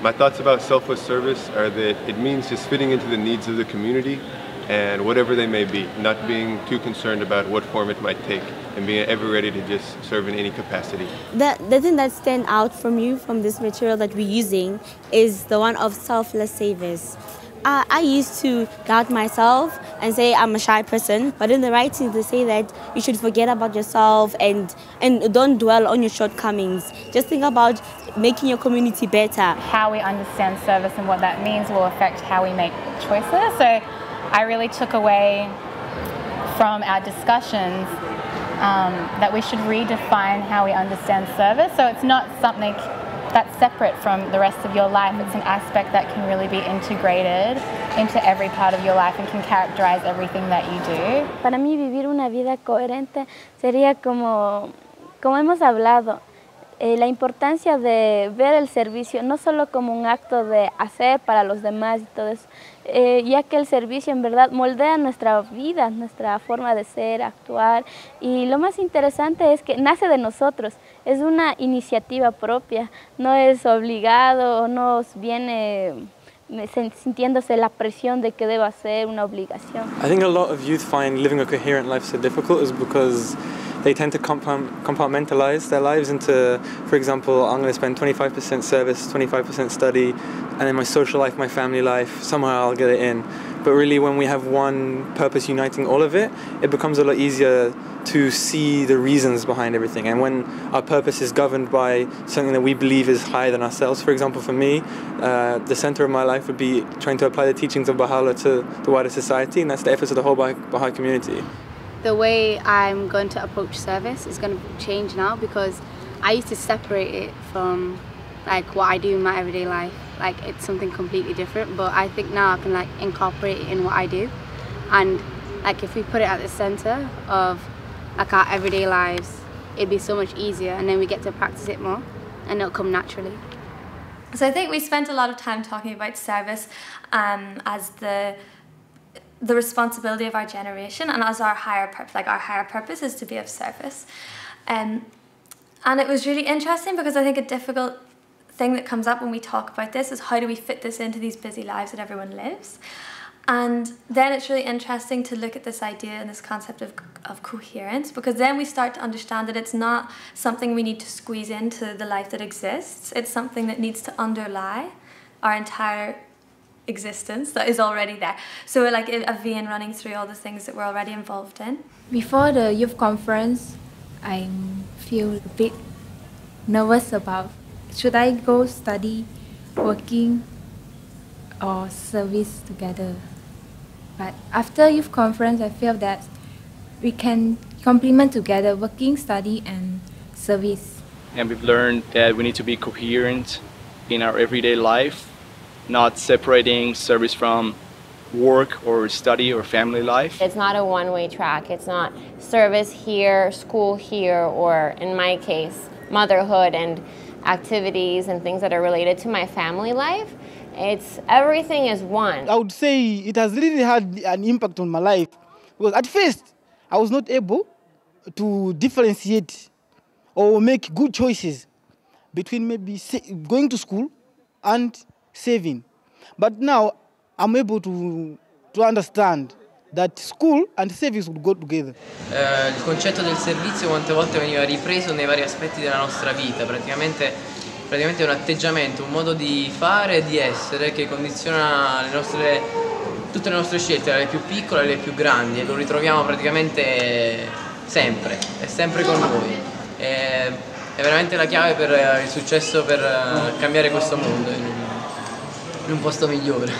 My thoughts about selfless service are that it means just fitting into the needs of the community and whatever they may be, not being too concerned about what form it might take, and being ever ready to just serve in any capacity. The thing that stands out from you from this material that we're using is the one of selfless service. I used to doubt myself and say I'm a shy person, but in the writing they say that you should forget about yourself and don't dwell on your shortcomings. Just think about making your community better. How we understand service and what that means will affect how we make choices. So I really took away from our discussions that we should redefine how we understand service. So it's not something that's separate from the rest of your life. It's an aspect that can really be integrated into every part of your life and can characterize everything that you do. Para mí vivir una vida coherente sería como hemos hablado, la importancia de ver el servicio no solo como un acto de hacer para los demás y todo eso, ya que el servicio en verdad moldea nuestra vida, nuestra forma de ser, actuar, y lo más interesante es que nace de nosotros, es una iniciativa propia, no es obligado o nos viene sintiéndose la presión de que deba ser una obligación. I think a lot of youth find living a coherent life so difficult is because they tend to compartmentalize their lives into, for example, I'm going to spend 25% service, 25% study, and then my social life, my family life, somehow I'll get it in. But really when we have one purpose uniting all of it, it becomes a lot easier to see the reasons behind everything. And when our purpose is governed by something that we believe is higher than ourselves, for example, for me, the center of my life would be trying to apply the teachings of Baha'u'llah to the wider society, and that's the efforts of the whole Baha'i community. The way I'm going to approach service is going to change now, because I used to separate it from like what I do in my everyday life. Like it's something completely different, but I think now I can like incorporate it in what I do, and like if we put it at the center of like our everyday lives, it'd be so much easier, and then we get to practice it more and it'll come naturally. So I think we spent a lot of time talking about service as the responsibility of our generation, and as our higher purpose. Like our higher purpose is to be of service, and it was really interesting because I think a difficult thing that comes up when we talk about this is how do we fit this into these busy lives that everyone lives. And then it's really interesting to look at this idea and this concept of coherence, because then we start to understand that it's not something we need to squeeze into the life that exists. It's something that needs to underlie our entire existence that is already there. So we're like a vein running through all the things that we're already involved in. Before the youth conference, I feel a bit nervous about should I go study, working, or service together. But after youth conference, I feel that we can complement together working, study, and service. And we've learned that we need to be coherent in our everyday life, not separating service from work or study or family life. It's not a one-way track. It's not service here, school here, or in my case, motherhood and activities and things that are related to my family life. It's everything is one. I would say it has really had an impact on my life, because at first I was not able to differentiate or make good choices between maybe going to school and saving. But now I'm able to understand that school and service would go together. Il concetto del servizio quante volte veniva ripreso nei vari aspetti della nostra vita, praticamente è un atteggiamento, un modo di fare e di essere che condiziona tutte le nostre scelte, le più piccole e le più grandi, e lo ritroviamo praticamente sempre, è sempre con noi. È veramente la chiave per il successo, per cambiare questo mondo in un posto migliore.